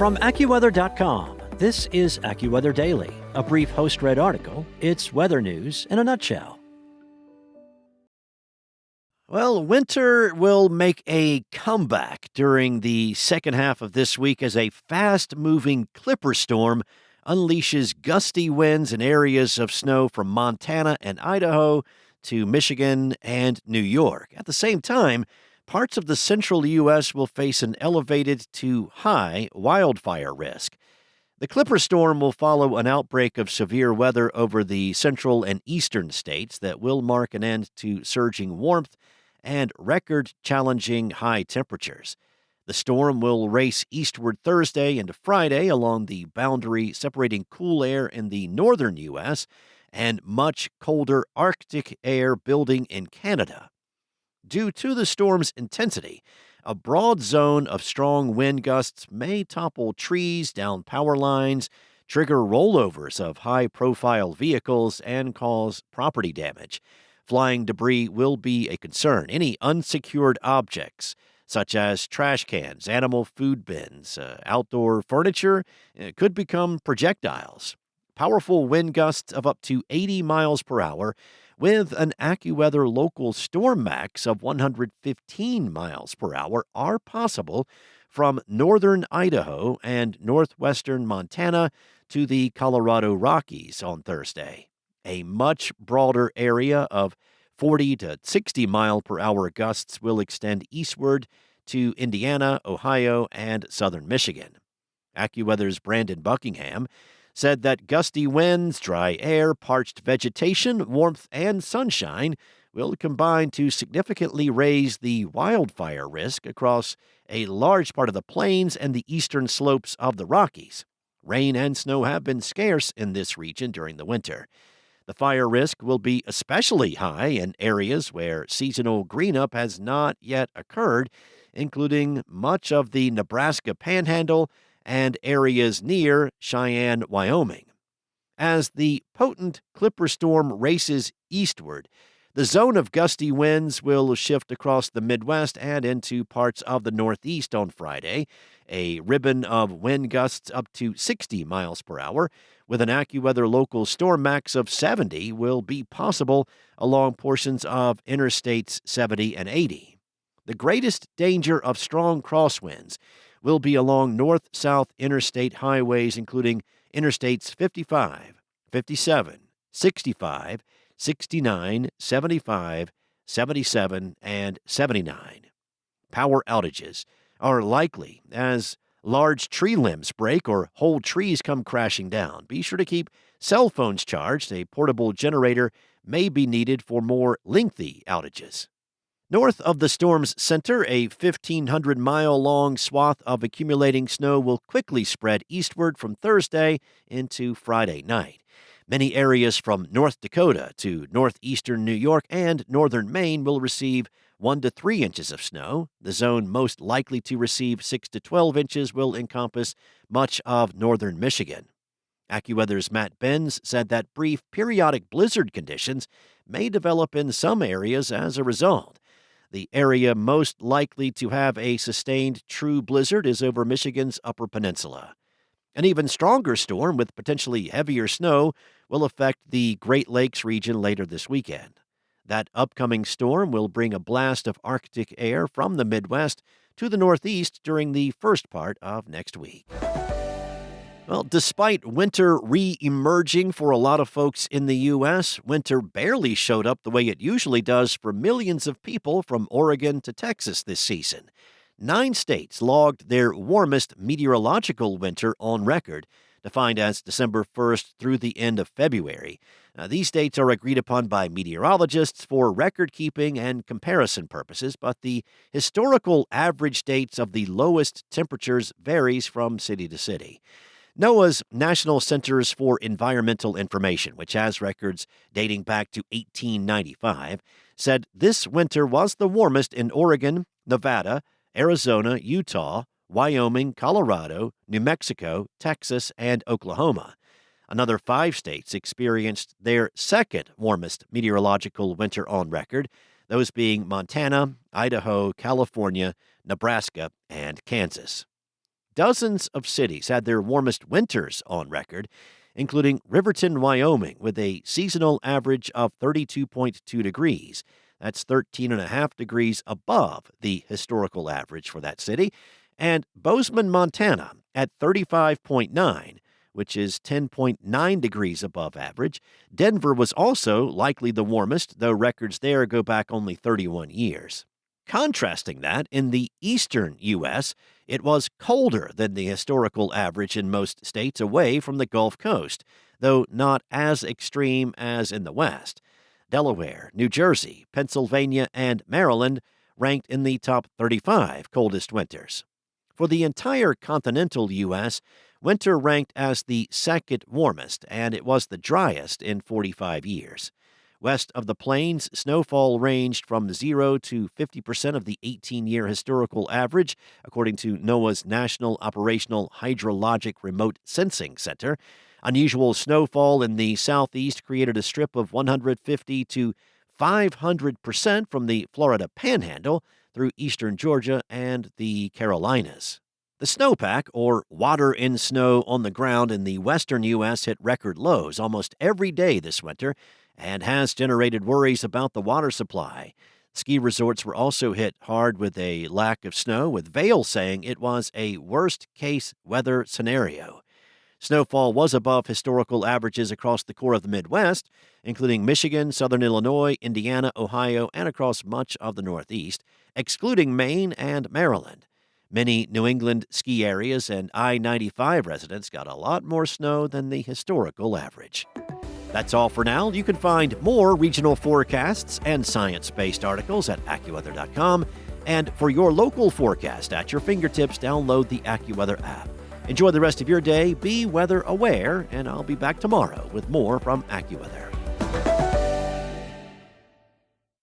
From AccuWeather.com, this is AccuWeather Daily, a brief host-read article. It's weather news in a nutshell. Well, winter will make a comeback during the second half of this week as a fast-moving clipper storm unleashes gusty winds and areas of snow from Montana and Idaho to Michigan and New York. At the same time, parts of the central U.S. will face an elevated to high wildfire risk. The clipper storm will follow an outbreak of severe weather over the central and eastern states that will mark an end to surging warmth and record-challenging high temperatures. The storm will race eastward Thursday into Friday along the boundary separating cool air in the northern U.S. and much colder Arctic air building in Canada. Due to the storm's intensity, a broad zone of strong wind gusts may topple trees, down power lines, trigger rollovers of high-profile vehicles, and cause property damage. Flying debris will be a concern. Any unsecured objects, such as trash cans, animal food bins, outdoor furniture, could become projectiles. Powerful wind gusts of up to 80 miles per hour with an AccuWeather local storm max of 115 miles per hour are possible from northern Idaho and northwestern Montana to the Colorado Rockies on Thursday. A much broader area of 40 to 60 mile per hour gusts will extend eastward to Indiana, Ohio, and southern Michigan. AccuWeather's Brandon Buckingham said that gusty winds, dry air, parched vegetation, warmth, and sunshine will combine to significantly raise the wildfire risk across a large part of the plains and the eastern slopes of the Rockies. Rain and snow have been scarce in this region during the winter. The fire risk will be especially high in areas where seasonal greenup has not yet occurred, including much of the Nebraska Panhandle and areas near Cheyenne, Wyoming. As the potent clipper storm races eastward, the zone of gusty winds will shift across the Midwest and into parts of the Northeast on Friday. A ribbon of wind gusts up to 60 miles per hour with an AccuWeather local storm max of 70 will be possible along portions of Interstates 70 and 80. The greatest danger of strong crosswinds will be along north-south interstate highways, including Interstates 55, 57, 65, 69, 75, 77, and 79. Power outages are likely as large tree limbs break or whole trees come crashing down. Be sure to keep cell phones charged. A portable generator may be needed for more lengthy outages. North of the storm's center, a 1,500-mile-long swath of accumulating snow will quickly spread eastward from Thursday into Friday night. Many areas from North Dakota to northeastern New York and northern Maine will receive 1 to 3 inches of snow. The zone most likely to receive 6 to 12 inches will encompass much of northern Michigan. AccuWeather's Matt Benz said that brief periodic blizzard conditions may develop in some areas as a result. The area most likely to have a sustained true blizzard is over Michigan's Upper Peninsula. An even stronger storm with potentially heavier snow will affect the Great Lakes region later this weekend. That upcoming storm will bring a blast of Arctic air from the Midwest to the Northeast during the first part of next week. Well, despite winter re-emerging for a lot of folks in the U.S., winter barely showed up the way it usually does for millions of people from Oregon to Texas this season. 9 states logged their warmest meteorological winter on record, defined as December 1st through the end of February. These dates are agreed upon by meteorologists for record-keeping and comparison purposes, but the historical average dates of the lowest temperatures varies from city to city. NOAA's National Centers for Environmental Information, which has records dating back to 1895, said this winter was the warmest in Oregon, Nevada, Arizona, Utah, Wyoming, Colorado, New Mexico, Texas, and Oklahoma. Another 5 states experienced their second warmest meteorological winter on record, those being Montana, Idaho, California, Nebraska, and Kansas. Dozens of cities had their warmest winters on record, including Riverton, Wyoming, with a seasonal average of 32.2 degrees. That's 13.5 degrees above the historical average for that city. And Bozeman, Montana, at 35.9, which is 10.9 degrees above average. Denver was also likely the warmest, though records there go back only 31 years. Contrasting that, in the eastern U.S., it was colder than the historical average in most states away from the Gulf Coast, though not as extreme as in the West. Delaware, New Jersey, Pennsylvania, and Maryland ranked in the top 35 coldest winters. For the entire continental U.S., winter ranked as the second warmest, and it was the driest in 45 years. West of the plains, snowfall ranged from 0 to 50% of the 18-year historical average, according to NOAA's National Operational Hydrologic Remote Sensing Center. Unusual snowfall in the southeast created a strip of 150 to 500% from the Florida Panhandle through eastern Georgia and the Carolinas. The snowpack, or water in snow on the ground in the western U.S., hit record lows almost every day this winter and has generated worries about the water supply. Ski resorts were also hit hard with a lack of snow, with Vail saying it was a worst-case weather scenario. Snowfall was above historical averages across the core of the Midwest, including Michigan, southern Illinois, Indiana, Ohio, and across much of the Northeast, excluding Maine and Maryland. Many New England ski areas and I-95 residents got a lot more snow than the historical average. That's all for now. You can find more regional forecasts and science-based articles at AccuWeather.com. And for your local forecast at your fingertips, download the AccuWeather app. Enjoy the rest of your day, be weather aware, and I'll be back tomorrow with more from AccuWeather.